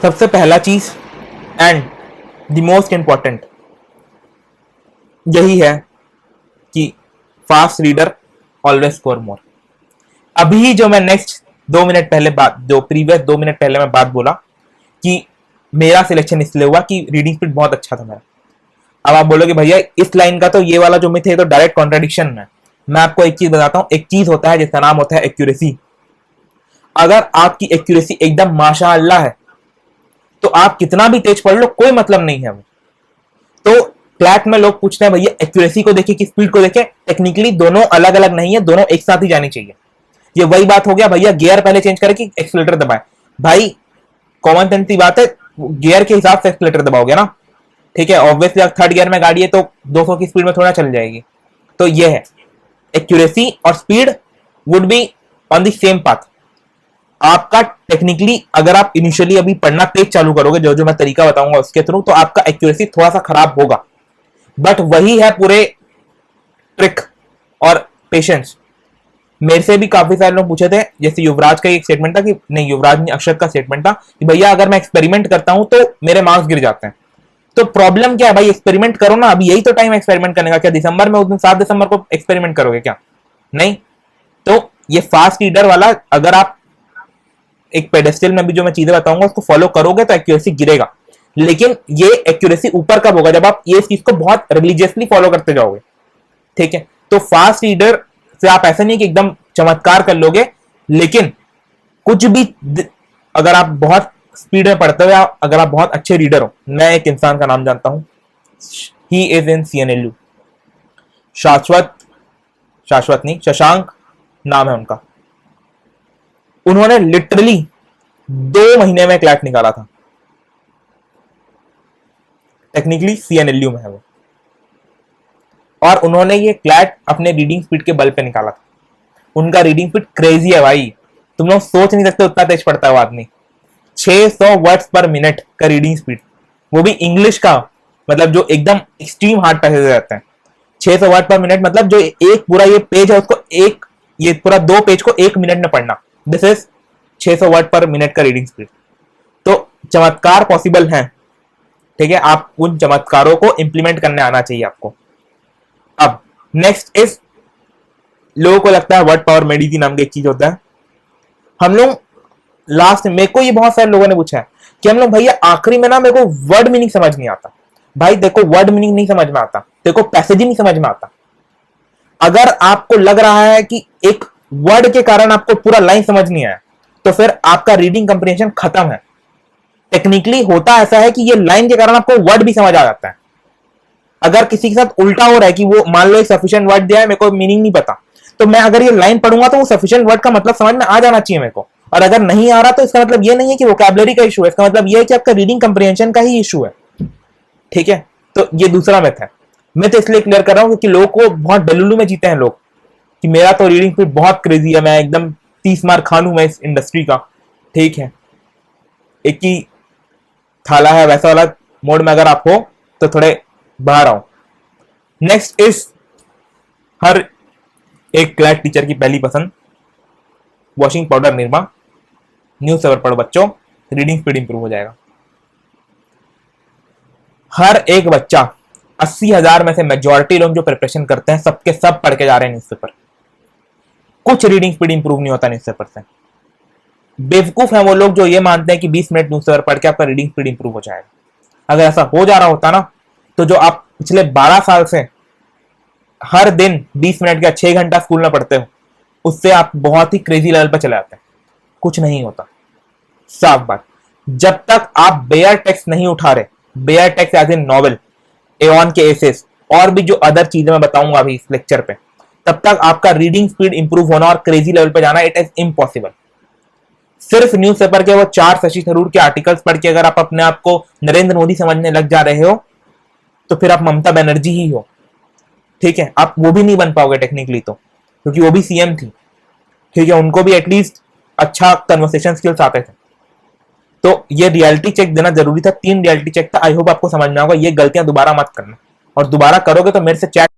सबसे पहला चीज एंड द मोस्ट इंपॉर्टेंट यही है कि fast reader always score more. अभी जो मैं नेक्स्ट 2 मिनट पहले बात, जो प्रीवियस 2 मिनट पहले मैं बात बोला कि मेरा सिलेक्शन इसलिए हुआ कि रीडिंग स्पीड बहुत अच्छा था मेरा। अब आप बोलोगे भैया इस लाइन का तो ये वाला जो मिथ है तो डायरेक्ट कॉन्ट्रडिक्शन में। मैं आपको एक चीज बताता हूं, एक चीज होता है जिसका नाम होता है एक्यूरेसी। अगर आपकी एक्यूरेसी एकदम माशाअल्लाह है तो आप कितना भी तेज पढ़ लो कोई मतलब नहीं है वो। तो क्लैट में लोग पूछते हैं भैया एक्यूरेसी को देखे कि स्पीड को देखे, टेक्निकली दोनों अलग अलग नहीं है, दोनों एक साथ ही जानी चाहिए। ये वही बात हो गया भैया गियर पहले चेंज करे कि एक्सीलरेटर दबाए। भाई कॉमन सेंस की बात है, गियर के हिसाब से एक्सीलरेटर दबाओगे ना, ठीक है। ऑब्वियसली अगर थर्ड गियर में गाड़ी है तो 200 की स्पीड में थोड़ा चल जाएगी। तो ये है एक्यूरेसी और speed would be on the same path. आपका टेक्निकली अगर आप इनिशियली अभी पढ़ना तेज चालू करोगे, जो जो मैं तरीका बताऊंगा उसके थ्रू, तो आपका एक्यूरेसी थोड़ा सा खराब होगा, बट वही है पूरे ट्रिक और पेशेंस। मेरे से भी काफी सारे लोग पूछे थे, जैसे युवराज का एक स्टेटमेंट था कि नहीं, युवराज नहीं अक्षत का स्टेटमेंट था कि भैया अगर मैं एक्सपेरिमेंट करता हूं तो मेरे मार्क्स गिर जाते हैं। तो प्रॉब्लम क्या है भाई, एक्सपेरिमेंट करो ना, अभी यही तो टाइम एक्सपेरिमेंट करने का। क्या दिसंबर में, उस दिन 7 दिसंबर को एक्सपेरिमेंट करोगे क्या? नहीं। तो ये फास्ट रीडर वाला अगर आप एक पेडेस्टल में भी जो मैं चीजें बताऊंगा उसको फॉलो करोगे तो एक्यूरेसी गिरेगा। लेकिन ये एक्यूरेसी ऊपर कब होगा, जब आप ये चीज को बहुत रिलीजियसली फॉलो करते जाओगे, ठीक है। तो फास्ट रीडर से आप ऐसा नहीं कि एकदम चमत्कार कर लोगे, लेकिन कुछ भी अगर आप बहुत स्पीड में पढ़ते हो या अगर आप बहुत अच्छे रीडर हो, मैं एक इंसान का नाम जानता हूं, ही इज इन CNLU, शाश्वत नहीं, शशांक नाम है उनका। उन्होंने लिटरली 2 महीने में क्लैट निकाला था। टेक्निकली CNLU में है वो, और उन्होंने ये क्लैट अपने रीडिंग स्पीड के बल पे निकाला था। उनका रीडिंग स्पीड क्रेजी है भाई, तुम लोग सोच नहीं सकते उतना तेज पढ़ता है वो आदमी। 600 वर्ड्स पर मिनट का रीडिंग स्पीड, वो भी इंग्लिश का, मतलब जो एकदम एक्सट्रीम हार्ड पैसेज रहते हैं। 600 वर्ड पर मिनट मतलब जो एक पूरा ये पेज है उसको ये पूरा 2 पेज को 1 मिनट में पढ़ना, दिस इज 600 वर्ड पर मिनट का रीडिंग स्पीड। तो चमत्कार पॉसिबल है, ठीक है। आप उन चमत्कारों को इंप्लीमेंट करने आना चाहिए आपको। अब नेक्स्ट इज, लोगों को लगता है वर्ड पावर मेडिसिन नाम की एक चीज होता है। हम लोग लास्ट में, मेरे को ये बहुत सारे लोगों ने पूछा है कि हम लोग भैया आखिरी में ना मेरे को वर्ड मीनिंग समझ नहीं आता। भाई देखो, वर्ड मीनिंग नहीं समझ में आता, देखो पैसेज ही नहीं समझ में आता। अगर आपको लग रहा है कि एक वर्ड के कारण आपको पूरा लाइन समझ नहीं आया, तो फिर आपका रीडिंग कंप्रीहेंशन खत्म है। टेक्निकली होता ऐसा है कि ये लाइन के कारण आपको वर्ड भी समझ आ जाता है। अगर किसी के साथ उल्टा हो रहा है कि वो मान लो एक सफिशिएंट वर्ड दिया है, मेरे को मीनिंग नहीं पता, तो मैं अगर ये लाइन पढ़ूंगा तो वो सफिशिएंट वर्ड का मतलब समझ में आ जाना चाहिए मेरे को। और अगर नहीं आ रहा तो इसका मतलब ये नहीं है कि वोकैबुलरी का इशू है, इसका मतलब ये है कि आपका रीडिंग कंप्रीहेंशन का ही इशू है, ठीक है। तो ये दूसरा मिथ है। मैं तो इसलिए क्लियर कर रहा हूं क्योंकि लोगों को बहुत डलुलू में जीते हैं लोग कि मेरा तो रीडिंग स्पीड बहुत क्रेजी है, मैं एकदम 30 मार खान हूं मैं इस इंडस्ट्री का, ठीक है। एक ही थाला है वैसा वाला मोड में अगर आप हो तो थोड़े बाहर आओ। नेक्स्ट इज, हर एक क्लैट टीचर की पहली पसंद, washing powder Nirma, news paper पढ़ो बच्चों, रीडिंग स्पीड इंप्रूव हो जाएगा। हर एक बच्चा, 80,000 में से मेजॉरिटी लोग जो प्रिपरेशन करते हैं सबके सब पढ़ के जा रहे हैं न्यूज़पेपर। कुछ रीडिंग स्पीड इंप्रूव नहीं होता न्यूज़पेपर से। बेवकूफ है वो लोग जो ये मानते हैं कि 20 मिनट न्यूज़पेपर पढ़ के आपका रीडिंग स्पीड इंप्रूव हो जाएगा। अगर ऐसा हो जा रहा होता ना, तो जो आप पिछले 12 साल से हर दिन 20 मिनट का 6 घंटा स्कूल में पढ़ते हो, उससे आप बहुत ही क्रेजी लेवल पर चले जाते हैं। कुछ नहीं होता, साफ बात। जब तक आप बेयर टेक्स्ट नहीं उठा रहे, bare text as in novel, एवन के एसेस और भी जो अदर चीजें मैं बताऊंगा अभी इस लेक्चर पे, तब तक आपका रीडिंग स्पीड इंप्रूव होना और क्रेजी लेवल पे जाना इट इज इम्पॉसिबल। सिर्फ न्यूज़पेपर के वो 4 शशि थरूर के आर्टिकल्स पढ़ के अगर आप अपने आप को नरेंद्र मोदी समझने लग जा रहे हो, तो फिर आप ममता बनर्जी ही हो, ठीक है। आप वो भी नहीं बन पाओगे टेक्निकली, तो क्योंकि वो भी CM थी, ठीक है। उनको भी एटलीस्ट अच्छा कन्वर्सेशन स्किल्स आते थे। तो ये रियलिटी चेक देना जरूरी था, 3 रियलिटी चेक था। आई होप आपको समझ में होगा। ये गलतियां दोबारा मत करना, और दोबारा करोगे तो मेरे से चैट